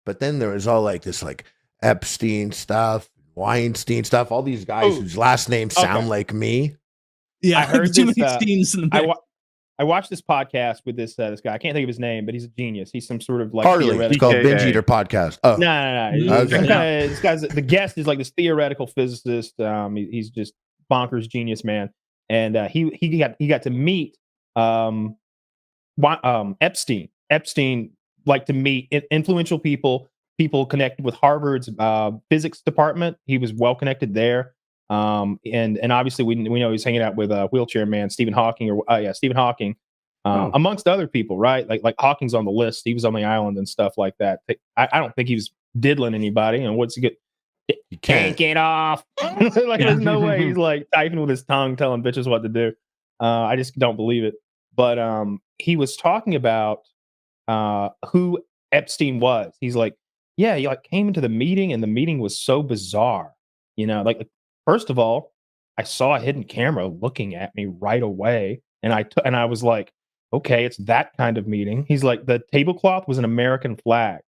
But then there was all like this like Epstein stuff, Weinstein stuff, all these guys whose last names sound like me. Yeah, I heard too this, many Steens in the mix. I watched this podcast with this guy. I can't think of his name, but he's a genius. He's some sort of like Harley. It's called PKA. Binge Eater Podcast. Oh, No. Okay. This guy's the guest is like this theoretical physicist. He's just bonkers genius, man. And he got to meet Epstein. Epstein liked to meet influential people connected with Harvard's physics department. He was well connected there. And obviously we know he's hanging out with wheelchair man Stephen Hawking Stephen Hawking, amongst other people, right? Like Hawking's on the list. He was on the island and stuff like that. I don't think he was diddling anybody. And what's he get? You can't get off. Like there's no way he's like typing with his tongue, telling bitches what to do. I just don't believe it. But he was talking about who Epstein was. He's like, yeah, he like came into the meeting and the meeting was so bizarre. You know, like first of all, I saw a hidden camera looking at me right away, and I was like, okay, it's that kind of meeting. He's like, the tablecloth was an American flag,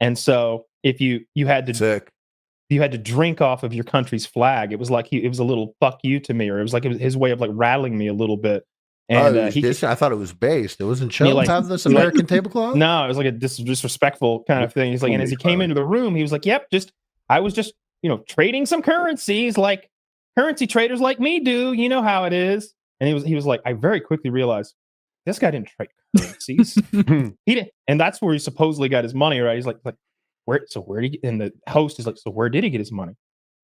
and so if you had to drink off of your country's flag, it was like it was a little fuck you to me, or it was like his way of like rattling me a little bit. And I thought it was based. It wasn't chill to have this American tablecloth. No, it was like a disrespectful kind of thing. He's like, and as he came into the room, he was like, "Yep, I was just trading some currencies like currency traders like me do. You know how it is." And he was like, I very quickly realized this guy didn't trade currencies. He didn't, and that's where he supposedly got his money. Right? He's like where did he? And the host is like, so where did he get his money?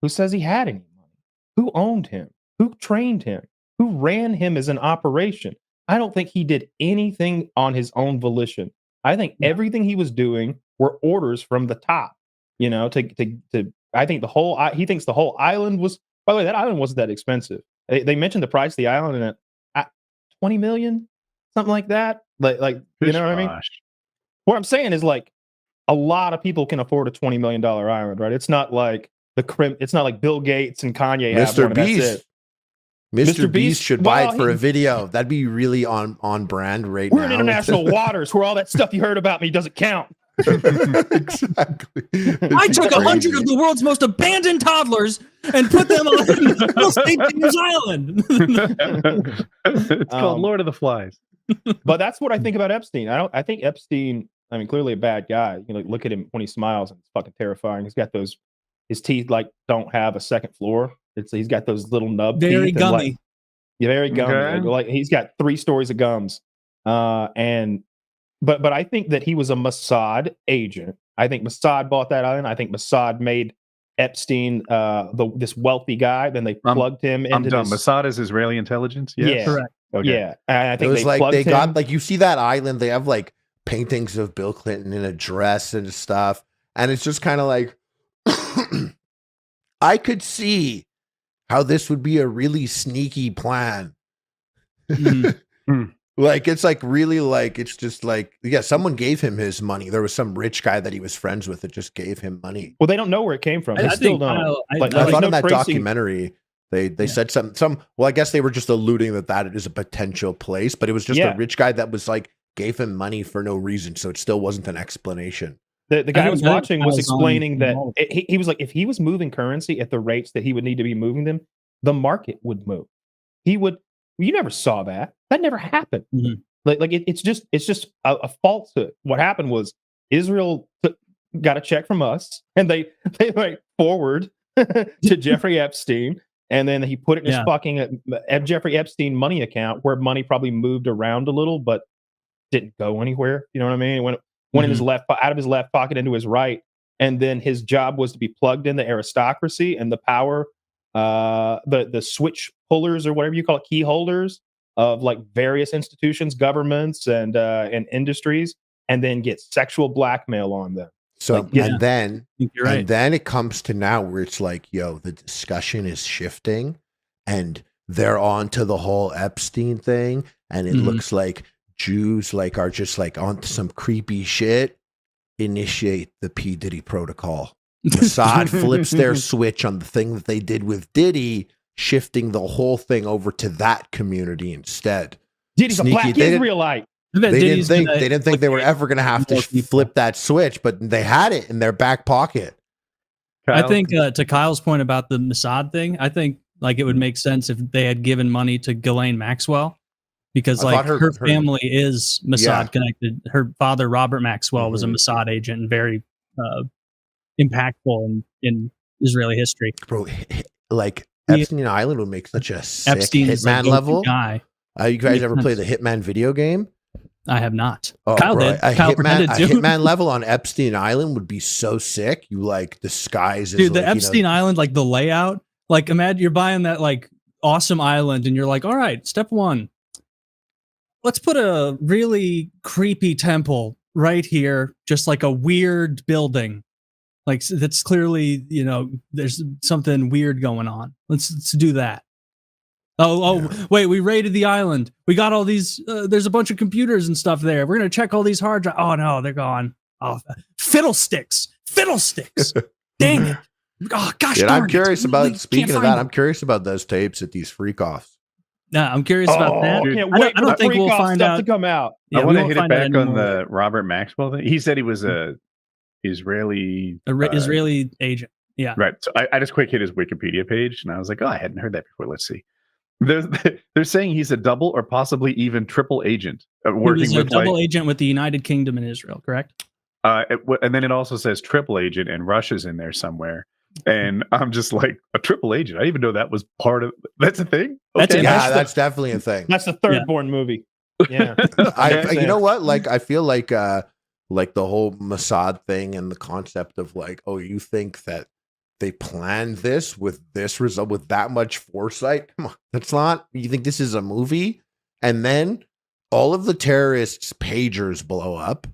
Who says he had any money? Who owned him? Who trained him? Who ran him as an operation? I don't think he did anything on his own volition. I think everything he was doing were orders from the top. I think he thinks the whole island was. By the way, that island wasn't that expensive. They mentioned the price of the island at $20 million, something like that. Like you know what I mean? What I'm saying is like a lot of people can afford a $20 million island, right? It's not like it's not like Bill Gates and Kanye have one. Beast. Mr. Beast should buy it for a video. That'd be really on brand right now. We're in international waters where all that stuff you heard about me doesn't count. Exactly. I took 100 of the world's most abandoned toddlers and put them on St. James Island. It's called Lord of the Flies. But that's what I think about Epstein. I think Epstein, I mean, clearly a bad guy. Look at him when he smiles and it's fucking terrifying. He's got his teeth like don't have a second floor. He's got those little nub very teeth. Gummy. Very gummy. Okay. Like he's got 3 stories of gums. But I think that he was a Mossad agent. I think Mossad bought that island. I think Mossad made Epstein this wealthy guy. Then they plugged him into. I'm done. Mossad is Israeli intelligence. Yes. Yeah, correct. Okay. Yeah. And I think it was like they him. got like you see that island. They have like paintings of Bill Clinton in a dress and stuff, and it's just kind of like I could see how this would be a really sneaky plan. Like it's like really like it's just like someone gave him his money. There was some rich guy that he was friends with that just gave him money. Well, they don't know where it came from. They I still think, don't. I thought in that documentary they said some. Well, I guess they were just alluding that it is a potential place, but it was just a rich guy that was like gave him money for no reason, so it still wasn't an explanation. The guy I was watching was explaining that he was like, if he was moving currency at the rates that he would need to be moving them, the market would move. He would. You never saw that. That never happened. Mm-hmm. It's just a falsehood. What happened was Israel got a check from us, and they like forward to Jeffrey Epstein, and then he put it in his fucking Jeffrey Epstein money account, where money probably moved around a little, but didn't go anywhere. You know what I mean? It went in his out of his left pocket into his right, and then his job was to be plugged in the aristocracy and the power, the switch pullers or whatever you call it, key holders of like various institutions, governments, and industries, and then get sexual blackmail on them. So and then it comes to now where it's like, the discussion is shifting, and they're on to the whole Epstein thing, and it looks like Jews are just like on some creepy shit. Initiate the P. Diddy protocol. Mossad flips their switch on the thing that they did with Diddy, shifting the whole thing over to that community instead. Diddy's a black Israelite. They didn't think they were ever going to have to flip that switch, but they had it in their back pocket. Kyle? I think to Kyle's point about the Mossad thing, I think like it would make sense if they had given money to Ghislaine Maxwell, because like her family is Mossad connected. Her father, Robert Maxwell, was a Mossad agent and very impactful in Israeli history. Bro, like Epstein Island would make such a sick Hitman level guy. You guys ever play the Hitman video game? I have not. Oh, Kyle bro, did. A Kyle Hitman level on Epstein Island would be so sick. You like disguise. Dude, the Epstein Island, like the layout, like imagine you're buying that like awesome island and you're like, all right, step one, let's put a really creepy temple right here, just like a weird building. Like that's clearly, there's something weird going on. Let's do that. Wait, we raided the island. We got all these, there's a bunch of computers and stuff there. We're going to check all these hard drives. Oh, no, they're gone. Oh, fiddlesticks. Dang it. Oh, gosh. Dude, I'm curious about, speaking of that, I'm curious about those tapes at these freak-offs. Yeah, I'm curious about that. I don't think we'll find out to come out. I want to hit it back on the Robert Maxwell thing. He said he was a Israeli agent. Yeah. Right. So I just quick hit his Wikipedia page and I was like, oh, I hadn't heard that before. Let's see. They're saying he's a double or possibly even triple agent working he's a double agent with the United Kingdom and Israel, correct? And then it also says triple agent and Russia's in there somewhere. And I'm just like, a triple agent. I didn't even know that was part of. That's a thing. Okay. That's definitely a thing. That's the third born movie. Yeah. You know what? Like, I feel like the whole Mossad thing and the concept of like, oh, you think that they planned this with this result with that much foresight? Come on, that's not. You think this is a movie? And then all of the terrorists' pagers blow up,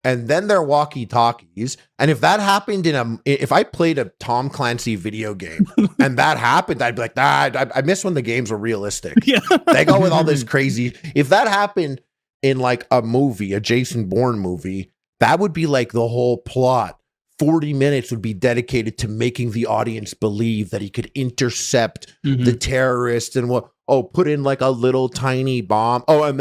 and then their walkie-talkies. And if that happened if I played a Tom Clancy video game and that happened, I'd be like, I miss when the games were realistic. Yeah. They go with all this crazy. If that happened in like a movie, a Jason Bourne movie, that would be like the whole plot. 40 minutes would be dedicated to making the audience believe that he could intercept the terrorists and put in like a little tiny bomb. Oh, and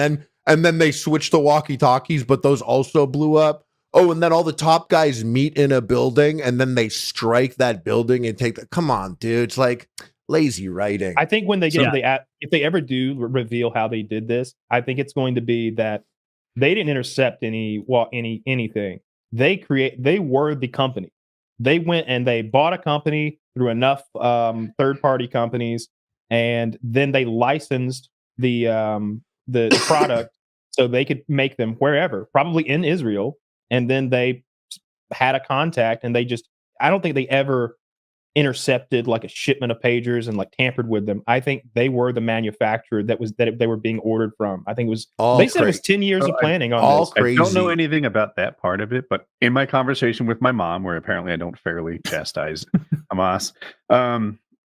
then they switched the walkie-talkies, but those also blew up. Oh, and then all the top guys meet in a building and then they strike that building and take come on, dude. It's like lazy writing. I think when they get if they ever do reveal how they did this, I think it's going to be that they didn't intercept anything. They were the company. They went and they bought a company through enough third-party companies, and then they licensed the product so they could make them wherever, probably in Israel. And then they had a contact, and I don't think they ever intercepted like a shipment of pagers and like tampered with them. I think they were the manufacturer that they were being ordered from. I think it was they said it was 10 years of planning on this. Crazy. I don't know anything about that part of it, but in my conversation with my mom, where apparently I don't fairly chastise Hamas,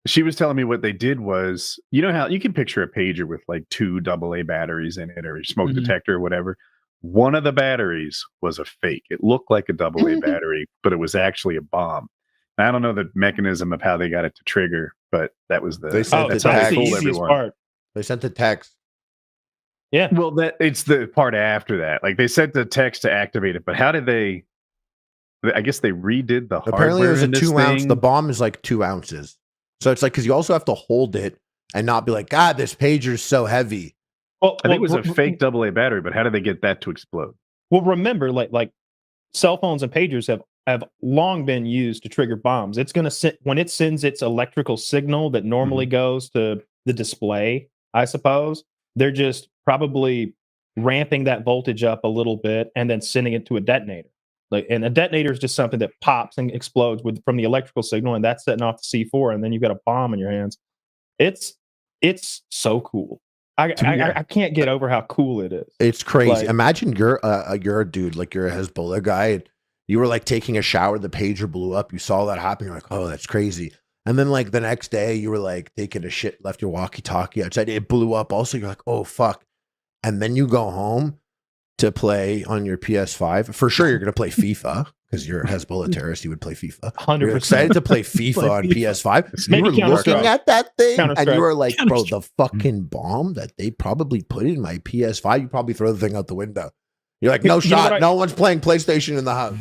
she was telling me what they did was, you know how you can picture a pager with like 2 AA batteries in it or a smoke detector or whatever. One of the batteries was a fake. It looked like a AA battery, but it was actually a bomb. I don't know the mechanism of how they got it to trigger, but that was they sent the easiest part. They sent the text. Yeah. Well, it's the part after that. Like they sent the text to activate it, but how did they? I guess they redid the hardware. Apparently, there's a 2 ounce. The bomb is like 2 ounces, so it's like because you also have to hold it and not be like, God, this pager's so heavy. Well, I think it was a fake AA battery, but how did they get that to explode? Well, remember, like cell phones and pagers have long been used to trigger bombs. It's going to when it sends its electrical signal that normally goes to the display, I suppose, they're just probably ramping that voltage up a little bit and then sending it to a detonator. And a detonator is just something that pops and explodes from the electrical signal, and that's setting off the C4, and then you've got a bomb in your hands. It's so cool. I can't get over how cool it is. It's crazy. Like, imagine you're a dude, like you're a Hezbollah guy, and you were like taking a shower, the pager blew up, you saw that happen, you're like, oh, that's crazy. And then like the next day you were like taking a shit, left your walkie-talkie outside, it blew up also, you're like, oh fuck. And then you go home to play on your PS5. For sure you're gonna play FIFA because you're a Hezbollah terrorist, you would play FIFA. 100%. You're excited to play FIFA on PS5. You Maybe were looking Counter-Strike. at that thing and Counter-Strike. you were like, bro, Counter-Strike. the fucking bomb that they probably put in my PS5, you probably throw the thing out the window. You're like, no You know shot. what No one's playing PlayStation in the house.